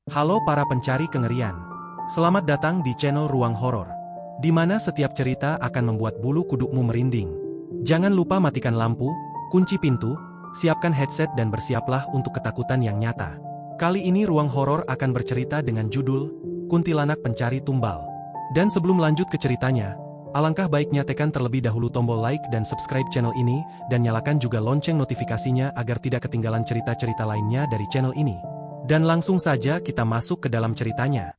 Halo para pencari kengerian. Selamat datang di channel Ruang Horor, di mana setiap cerita akan membuat bulu kudukmu merinding. Jangan lupa matikan lampu, kunci pintu, siapkan headset dan bersiaplah untuk ketakutan yang nyata. Kali ini Ruang Horor akan bercerita dengan judul Kuntilanak Pencari Tumbal. Dan sebelum lanjut ke ceritanya, alangkah baiknya tekan terlebih dahulu tombol like dan subscribe channel ini, dan nyalakan juga lonceng notifikasinya agar tidak ketinggalan cerita-cerita lainnya dari channel ini. Dan langsung saja kita masuk ke dalam ceritanya.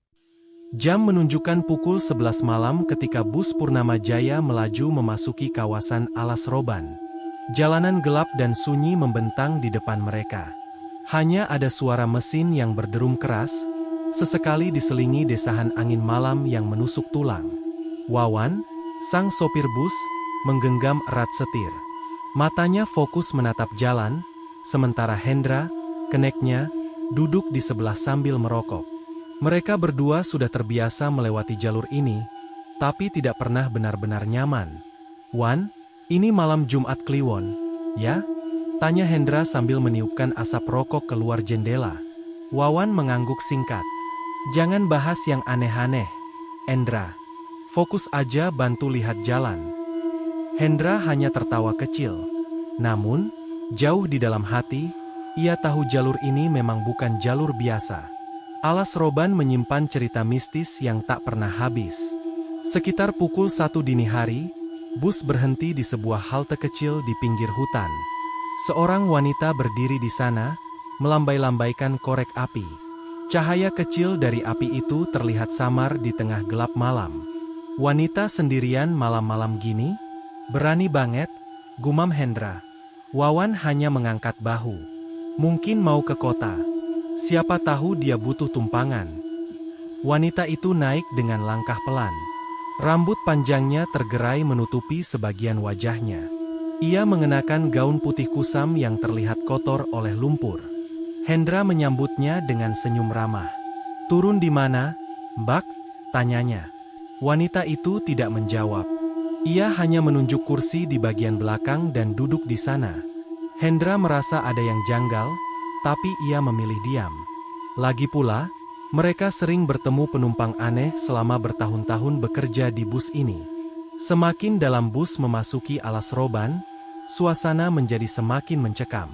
Jam menunjukkan pukul 11 malam ketika bus Purnama Jaya melaju memasuki kawasan Alas Roban. Jalanan gelap dan sunyi membentang di depan mereka. Hanya ada suara mesin yang berderum keras, sesekali diselingi desahan angin malam yang menusuk tulang. Wawan, sang sopir bus, menggenggam erat setir. Matanya fokus menatap jalan, sementara Hendra, keneknya, duduk di sebelah sambil merokok. Mereka berdua sudah terbiasa melewati jalur ini, tapi tidak pernah benar-benar nyaman. "Wan, ini malam Jumat Kliwon, ya?" tanya Hendra sambil meniupkan asap rokok keluar jendela. Wawan mengangguk singkat. "Jangan bahas yang aneh-aneh, Hendra. Fokus aja bantu lihat jalan." Hendra hanya tertawa kecil. Namun, jauh di dalam hati, ia tahu jalur ini memang bukan jalur biasa. Alas Roban menyimpan cerita mistis yang tak pernah habis. Sekitar pukul 1 dini hari, bus berhenti di sebuah halte kecil di pinggir hutan. Seorang wanita berdiri di sana, melambai-lambaikan korek api. Cahaya kecil dari api itu terlihat samar di tengah gelap malam. "Wanita sendirian malam-malam gini? Berani banget," gumam Hendra. Wawan hanya mengangkat bahu. "Mungkin mau ke kota. Siapa tahu dia butuh tumpangan." Wanita itu naik dengan langkah pelan. Rambut panjangnya tergerai menutupi sebagian wajahnya. Ia mengenakan gaun putih kusam yang terlihat kotor oleh lumpur. Hendra menyambutnya dengan senyum ramah. "Turun di mana, Mbak?" tanyanya. Wanita itu tidak menjawab. Ia hanya menunjuk kursi di bagian belakang dan duduk di sana. Hendra merasa ada yang janggal, tapi ia memilih diam. Lagi pula, mereka sering bertemu penumpang aneh selama bertahun-tahun bekerja di bus ini. Semakin dalam bus memasuki Alas Roban, suasana menjadi semakin mencekam.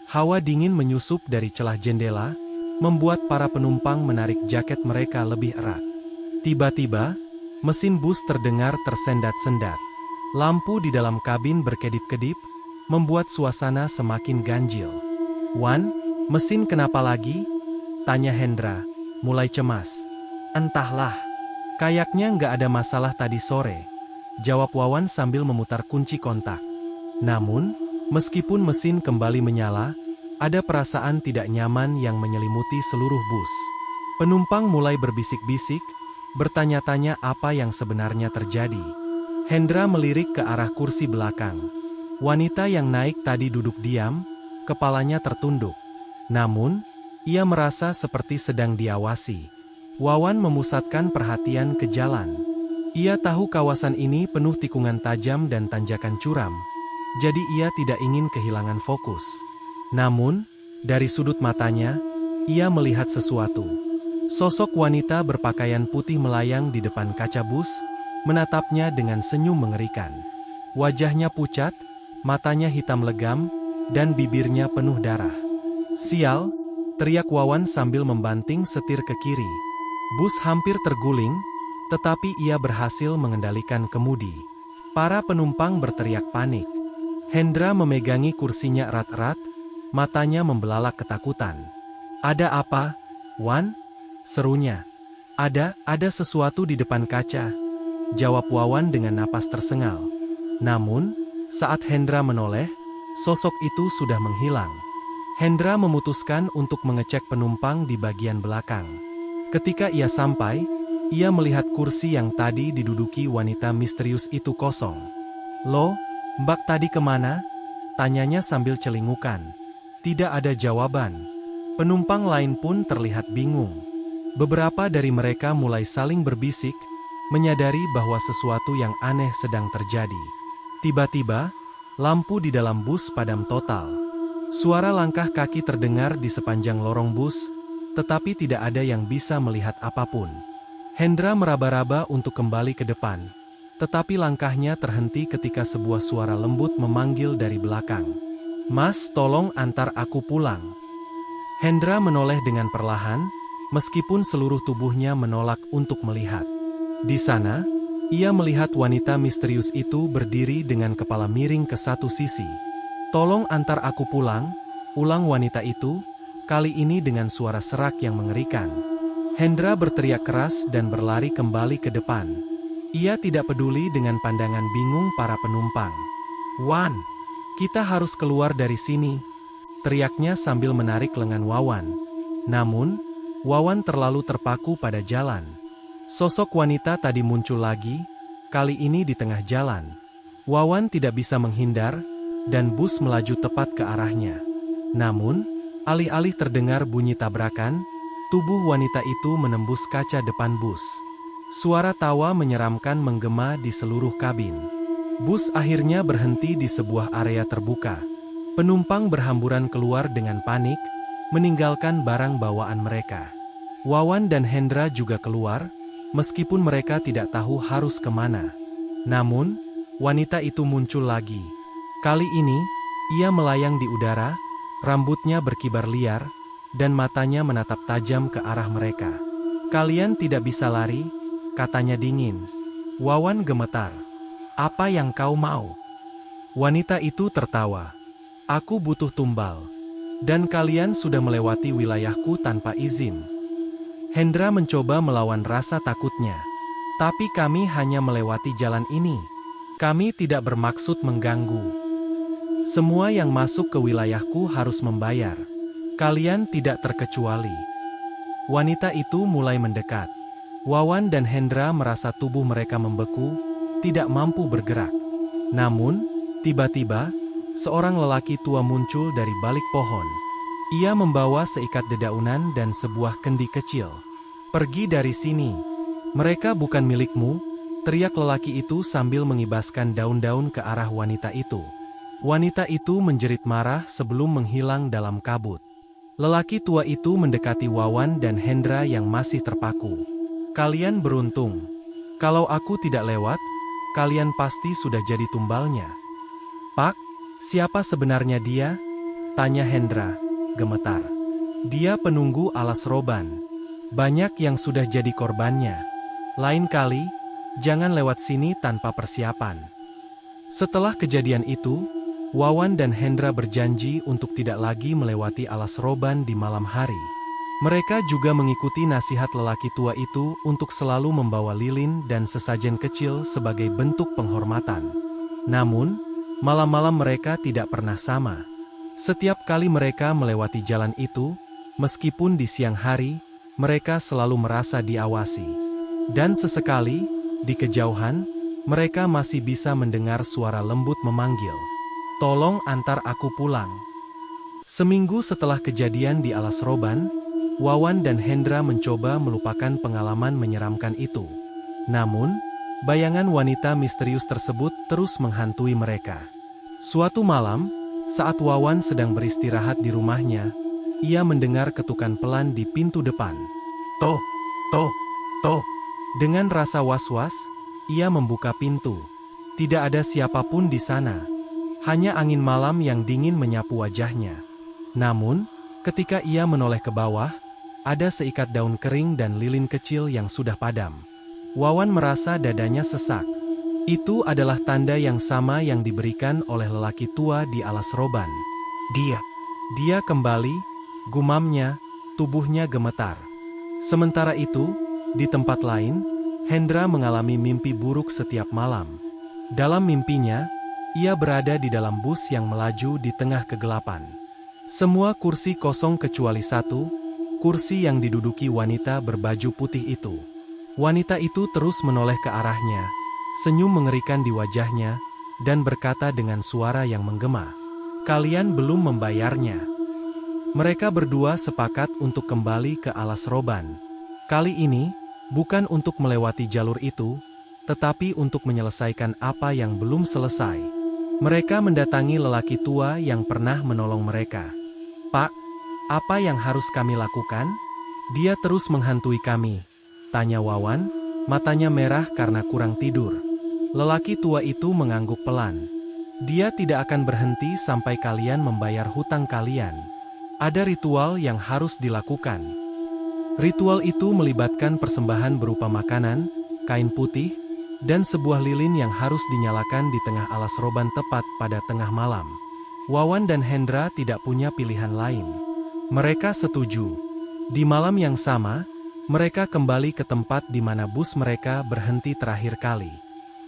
Hawa dingin menyusup dari celah jendela, membuat para penumpang menarik jaket mereka lebih erat. Tiba-tiba, mesin bus terdengar tersendat-sendat. Lampu di dalam kabin berkedip-kedip, membuat suasana semakin ganjil. "Wan, mesin kenapa lagi?" tanya Hendra, mulai cemas. "Entahlah, kayaknya nggak ada masalah tadi sore," jawab Wawan sambil memutar kunci kontak. Namun, meskipun mesin kembali menyala, ada perasaan tidak nyaman yang menyelimuti seluruh bus. Penumpang mulai berbisik-bisik, bertanya-tanya apa yang sebenarnya terjadi. Hendra melirik ke arah kursi belakang. Wanita yang naik tadi duduk diam, kepalanya tertunduk. Namun, ia merasa seperti sedang diawasi. Wawan memusatkan perhatian ke jalan. Ia tahu kawasan ini penuh tikungan tajam dan tanjakan curam, jadi ia tidak ingin kehilangan fokus. Namun, dari sudut matanya, ia melihat sesuatu. Sosok wanita berpakaian putih melayang di depan kaca bus, menatapnya dengan senyum mengerikan. Wajahnya pucat, matanya hitam legam, dan bibirnya penuh darah. "Sial!" teriak Wawan sambil membanting setir ke kiri. Bus hampir terguling, tetapi ia berhasil mengendalikan kemudi. Para penumpang berteriak panik. Hendra memegangi kursinya erat-erat, matanya membelalak ketakutan. "Ada apa, Wan?" serunya. Ada sesuatu di depan kaca," jawab Wawan dengan napas tersengal. Namun, saat Hendra menoleh, sosok itu sudah menghilang. Hendra memutuskan untuk mengecek penumpang di bagian belakang. Ketika ia sampai, ia melihat kursi yang tadi diduduki wanita misterius itu kosong. "Loh, Mbak tadi kemana?" tanyanya sambil celingukan. Tidak ada jawaban. Penumpang lain pun terlihat bingung. Beberapa dari mereka mulai saling berbisik, menyadari bahwa sesuatu yang aneh sedang terjadi. Tiba-tiba, lampu di dalam bus padam total. Suara langkah kaki terdengar di sepanjang lorong bus, tetapi tidak ada yang bisa melihat apapun. Hendra meraba-raba untuk kembali ke depan, tetapi langkahnya terhenti ketika sebuah suara lembut memanggil dari belakang. "Mas, tolong antar aku pulang." Hendra menoleh dengan perlahan, meskipun seluruh tubuhnya menolak untuk melihat. Di sana, ia melihat wanita misterius itu berdiri dengan kepala miring ke satu sisi. "Tolong antar aku pulang," ulang wanita itu, kali ini dengan suara serak yang mengerikan. Hendra berteriak keras dan berlari kembali ke depan. Ia tidak peduli dengan pandangan bingung para penumpang. "Wan, kita harus keluar dari sini," teriaknya sambil menarik lengan Wawan. Namun, Wawan terlalu terpaku pada jalan. Sosok wanita tadi muncul lagi, kali ini di tengah jalan. Wawan tidak bisa menghindar, dan bus melaju tepat ke arahnya. Namun, alih-alih terdengar bunyi tabrakan, tubuh wanita itu menembus kaca depan bus. Suara tawa menyeramkan menggema di seluruh kabin. Bus akhirnya berhenti di sebuah area terbuka. Penumpang berhamburan keluar dengan panik, meninggalkan barang bawaan mereka. Wawan dan Hendra juga keluar, meskipun mereka tidak tahu harus kemana. Namun, wanita itu muncul lagi. Kali ini, ia melayang di udara, rambutnya berkibar liar, dan matanya menatap tajam ke arah mereka. "Kalian tidak bisa lari," katanya dingin. Wawan gemetar. "Apa yang kau mau?" Wanita itu tertawa. "Aku butuh tumbal. Dan kalian sudah melewati wilayahku tanpa izin." Hendra mencoba melawan rasa takutnya. "Tapi kami hanya melewati jalan ini. Kami tidak bermaksud mengganggu. Semua yang masuk ke wilayahku harus membayar. Kalian tidak terkecuali." Wanita itu mulai mendekat. Wawan dan Hendra merasa tubuh mereka membeku, tidak mampu bergerak. Namun, tiba-tiba, seorang lelaki tua muncul dari balik pohon. Ia membawa seikat dedaunan dan sebuah kendi kecil. "Pergi dari sini. Mereka bukan milikmu," teriak lelaki itu sambil mengibaskan daun-daun ke arah wanita itu. Wanita itu menjerit marah sebelum menghilang dalam kabut. Lelaki tua itu mendekati Wawan dan Hendra yang masih terpaku. "Kalian beruntung. Kalau aku tidak lewat, kalian pasti sudah jadi tumbalnya." "Pak, siapa sebenarnya dia?" tanya Hendra, gemetar. "Dia penunggu alas roban. Banyak yang sudah jadi korbannya. Lain kali, jangan lewat sini tanpa persiapan." Setelah kejadian itu, Wawan dan Hendra berjanji untuk tidak lagi melewati alas roban di malam hari. Mereka juga mengikuti nasihat lelaki tua itu untuk selalu membawa lilin dan sesajen kecil sebagai bentuk penghormatan. Namun, malam-malam mereka tidak pernah sama. Setiap kali mereka melewati jalan itu, meskipun di siang hari, mereka selalu merasa diawasi. Dan sesekali, di kejauhan, mereka masih bisa mendengar suara lembut memanggil, "Tolong antar aku pulang." Seminggu setelah kejadian di alas roban, Wawan dan Hendra mencoba melupakan pengalaman menyeramkan itu. Namun, bayangan wanita misterius tersebut terus menghantui mereka. Suatu malam, saat Wawan sedang beristirahat di rumahnya, ia mendengar ketukan pelan di pintu depan. "Toh, toh, toh." Dengan rasa was-was, ia membuka pintu. Tidak ada siapapun di sana. Hanya angin malam yang dingin menyapu wajahnya. Namun, ketika ia menoleh ke bawah, ada seikat daun kering dan lilin kecil yang sudah padam. Wawan merasa dadanya sesak. Itu adalah tanda yang sama yang diberikan oleh lelaki tua di alas roban. Dia kembali, gumamnya, tubuhnya gemetar. Sementara itu, di tempat lain, Hendra mengalami mimpi buruk setiap malam. Dalam mimpinya, ia berada di dalam bus yang melaju di tengah kegelapan. Semua kursi kosong kecuali satu, kursi yang diduduki wanita berbaju putih itu. Wanita itu terus menoleh ke arahnya, senyum mengerikan di wajahnya, dan berkata dengan suara yang menggema, "Kalian belum membayarnya." Mereka berdua sepakat untuk kembali ke alas roban. Kali ini, bukan untuk melewati jalur itu, tetapi untuk menyelesaikan apa yang belum selesai. Mereka mendatangi lelaki tua yang pernah menolong mereka. "Pak, apa yang harus kami lakukan?" Dia terus menghantui kami, tanya Wawan, matanya merah karena kurang tidur. Lelaki tua itu mengangguk pelan. Dia tidak akan berhenti sampai kalian membayar hutang kalian. Ada ritual yang harus dilakukan. Ritual itu melibatkan persembahan berupa makanan, kain putih, dan sebuah lilin yang harus dinyalakan di tengah alas roban tepat pada tengah malam. Wawan dan Hendra tidak punya pilihan lain. Mereka setuju. Di malam yang sama, mereka kembali ke tempat di mana bus mereka berhenti terakhir kali.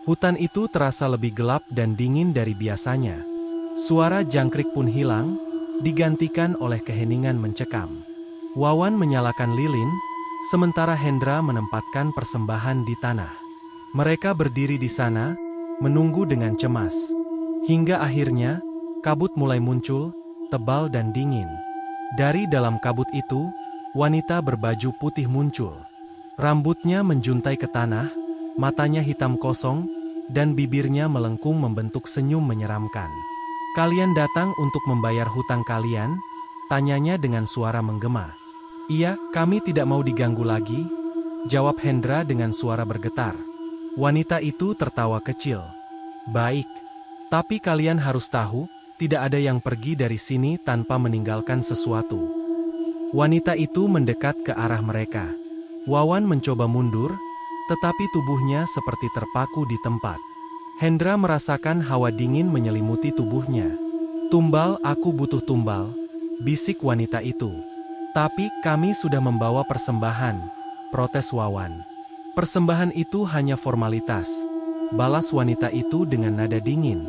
Hutan itu terasa lebih gelap dan dingin dari biasanya. Suara jangkrik pun hilang, digantikan oleh keheningan mencekam. Wawan menyalakan lilin, sementara Hendra menempatkan persembahan di tanah. Mereka berdiri di sana, menunggu dengan cemas. Hingga akhirnya, kabut mulai muncul, tebal dan dingin. Dari dalam kabut itu, wanita berbaju putih muncul. Rambutnya menjuntai ke tanah, matanya hitam kosong, dan bibirnya melengkung membentuk senyum menyeramkan. "Kalian datang untuk membayar hutang kalian?" tanyanya dengan suara menggema. "Iya, kami tidak mau diganggu lagi," jawab Hendra dengan suara bergetar. Wanita itu tertawa kecil. "Baik, tapi kalian harus tahu, tidak ada yang pergi dari sini tanpa meninggalkan sesuatu." Wanita itu mendekat ke arah mereka. Wawan mencoba mundur, tetapi tubuhnya seperti terpaku di tempat. Hendra merasakan hawa dingin menyelimuti tubuhnya. "Tumbal, aku butuh tumbal," bisik wanita itu. "Tapi kami sudah membawa persembahan," protes Wawan. "Persembahan itu hanya formalitas," balas wanita itu dengan nada dingin.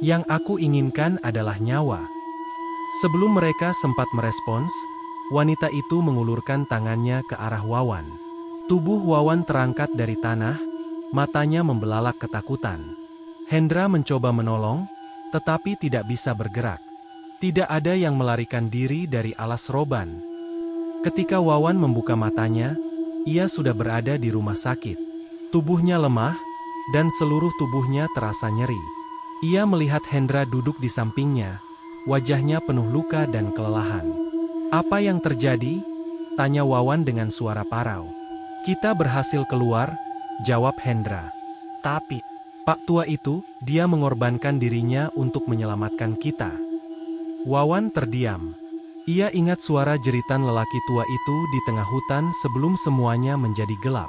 "Yang aku inginkan adalah nyawa." Sebelum mereka sempat merespons, wanita itu mengulurkan tangannya ke arah Wawan. Tubuh Wawan terangkat dari tanah, matanya membelalak ketakutan. Hendra mencoba menolong, tetapi tidak bisa bergerak. Tidak ada yang melarikan diri dari alas roban. Ketika Wawan membuka matanya, ia sudah berada di rumah sakit. Tubuhnya lemah, dan seluruh tubuhnya terasa nyeri. Ia melihat Hendra duduk di sampingnya, wajahnya penuh luka dan kelelahan. "Apa yang terjadi?" tanya Wawan dengan suara parau. "Kita berhasil keluar," jawab Hendra. "Tapi, Pak tua itu, dia mengorbankan dirinya untuk menyelamatkan kita." Wawan terdiam. Ia ingat suara jeritan lelaki tua itu di tengah hutan sebelum semuanya menjadi gelap.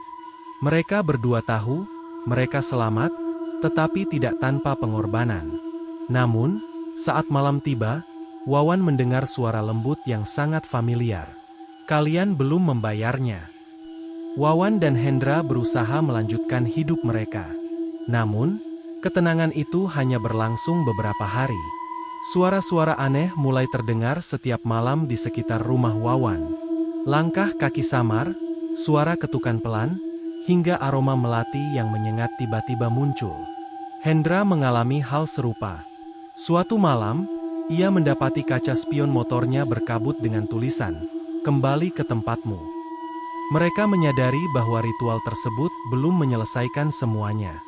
Mereka berdua tahu, mereka selamat, tetapi tidak tanpa pengorbanan. Namun, saat malam tiba, Wawan mendengar suara lembut yang sangat familiar. "Kalian belum membayarnya." Wawan dan Hendra berusaha melanjutkan hidup mereka. Namun, ketenangan itu hanya berlangsung beberapa hari. Suara-suara aneh mulai terdengar setiap malam di sekitar rumah Wawan. Langkah kaki samar, suara ketukan pelan, hingga aroma melati yang menyengat tiba-tiba muncul. Hendra mengalami hal serupa. Suatu malam, ia mendapati kaca spion motornya berkabut dengan tulisan, "Kembali ke tempatmu." Mereka menyadari bahwa ritual tersebut belum menyelesaikan semuanya.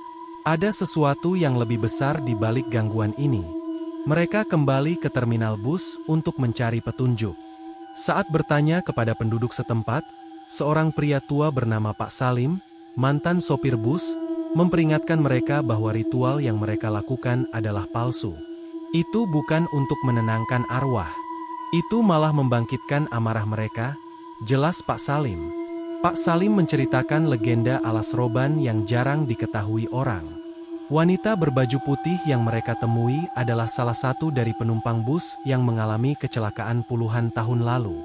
Ada sesuatu yang lebih besar di balik gangguan ini. Mereka kembali ke terminal bus untuk mencari petunjuk. Saat bertanya kepada penduduk setempat, seorang pria tua bernama Pak Salim, mantan sopir bus, memperingatkan mereka bahwa ritual yang mereka lakukan adalah palsu. Itu bukan untuk menenangkan arwah. Itu malah membangkitkan amarah mereka, jelas Pak Salim. Pak Salim menceritakan legenda alas roban yang jarang diketahui orang. Wanita berbaju putih yang mereka temui adalah salah satu dari penumpang bus yang mengalami kecelakaan puluhan tahun lalu.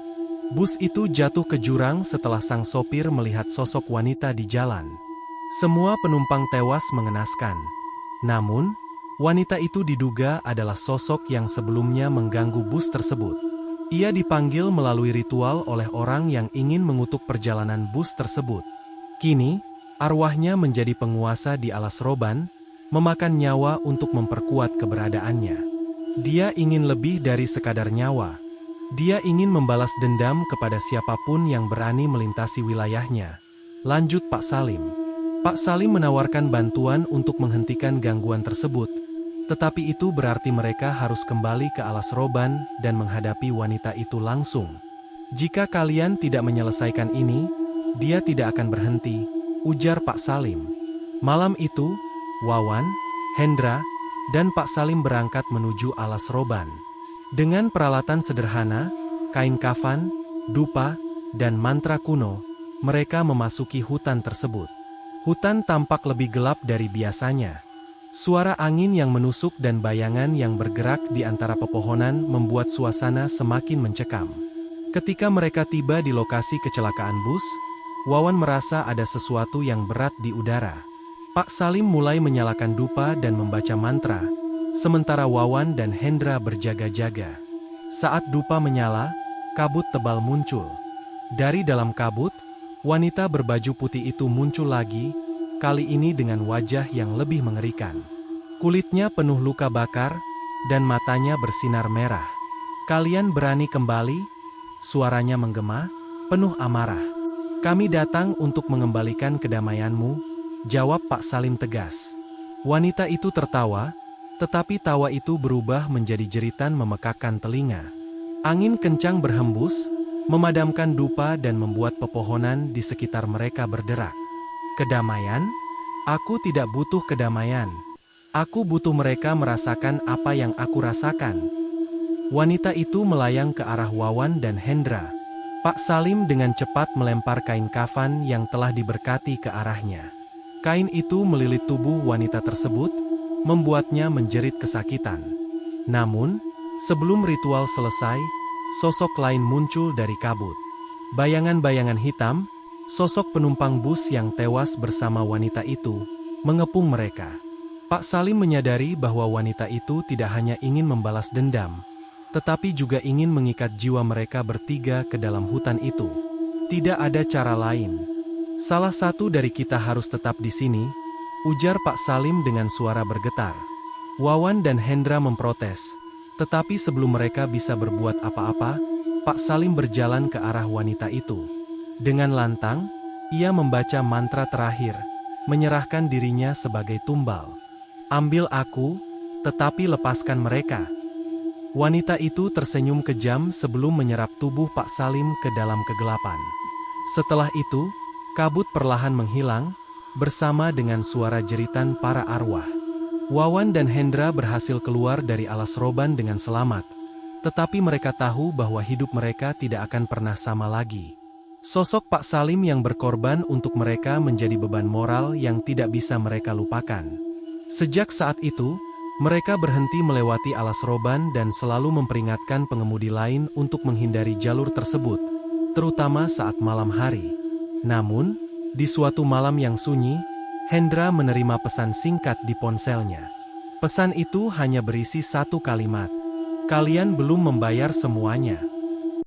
Bus itu jatuh ke jurang setelah sang sopir melihat sosok wanita di jalan. Semua penumpang tewas mengenaskan. Namun, wanita itu diduga adalah sosok yang sebelumnya mengganggu bus tersebut. Ia dipanggil melalui ritual oleh orang yang ingin mengutuk perjalanan bus tersebut. Kini, arwahnya menjadi penguasa di alas roban, memakan nyawa untuk memperkuat keberadaannya. Dia ingin lebih dari sekadar nyawa. Dia ingin membalas dendam kepada siapapun yang berani melintasi wilayahnya. Lanjut Pak Salim. Pak Salim menawarkan bantuan untuk menghentikan gangguan tersebut, tetapi itu berarti mereka harus kembali ke alas roban dan menghadapi wanita itu langsung. Jika kalian tidak menyelesaikan ini, dia tidak akan berhenti, ujar Pak Salim. Malam itu, Wawan, Hendra, dan Pak Salim berangkat menuju alas roban. Dengan peralatan sederhana, kain kafan, dupa, dan mantra kuno, mereka memasuki hutan tersebut. Hutan tampak lebih gelap dari biasanya. Suara angin yang menusuk dan bayangan yang bergerak di antara pepohonan membuat suasana semakin mencekam. Ketika mereka tiba di lokasi kecelakaan bus, Wawan merasa ada sesuatu yang berat di udara. Pak Salim mulai menyalakan dupa dan membaca mantra, sementara Wawan dan Hendra berjaga-jaga. Saat dupa menyala, kabut tebal muncul. Dari dalam kabut, wanita berbaju putih itu muncul lagi, kali ini dengan wajah yang lebih mengerikan. Kulitnya penuh luka bakar, dan matanya bersinar merah. "Kalian berani kembali?" Suaranya menggema, penuh amarah. "Kami datang untuk mengembalikan kedamaianmu," jawab Pak Salim tegas. Wanita itu tertawa, tetapi tawa itu berubah menjadi jeritan memekakkan telinga. Angin kencang berhembus, memadamkan dupa dan membuat pepohonan di sekitar mereka berderak. "Kedamaian? Aku tidak butuh kedamaian. Aku butuh mereka merasakan apa yang aku rasakan." Wanita itu melayang ke arah Wawan dan Hendra. Pak Salim dengan cepat melempar kain kafan yang telah diberkati ke arahnya. Kain itu melilit tubuh wanita tersebut, membuatnya menjerit kesakitan. Namun, sebelum ritual selesai, sosok lain muncul dari kabut. Bayangan-bayangan hitam, sosok penumpang bus yang tewas bersama wanita itu, mengepung mereka. Pak Salim menyadari bahwa wanita itu tidak hanya ingin membalas dendam, tetapi juga ingin mengikat jiwa mereka bertiga ke dalam hutan itu. "Tidak ada cara lain. Salah satu dari kita harus tetap di sini," ujar Pak Salim dengan suara bergetar. Wawan dan Hendra memprotes, tetapi sebelum mereka bisa berbuat apa-apa, Pak Salim berjalan ke arah wanita itu. Dengan lantang, ia membaca mantra terakhir, menyerahkan dirinya sebagai tumbal. "Ambil aku, tetapi lepaskan mereka." Wanita itu tersenyum kejam sebelum menyerap tubuh Pak Salim ke dalam kegelapan. Setelah itu, kabut perlahan menghilang, bersama dengan suara jeritan para arwah. Wawan dan Hendra berhasil keluar dari alas roban dengan selamat, tetapi mereka tahu bahwa hidup mereka tidak akan pernah sama lagi. Sosok Pak Salim yang berkorban untuk mereka menjadi beban moral yang tidak bisa mereka lupakan. Sejak saat itu, mereka berhenti melewati alas roban dan selalu memperingatkan pengemudi lain untuk menghindari jalur tersebut, terutama saat malam hari. Namun, di suatu malam yang sunyi, Hendra menerima pesan singkat di ponselnya. Pesan itu hanya berisi satu kalimat, "Kalian belum membayar semuanya."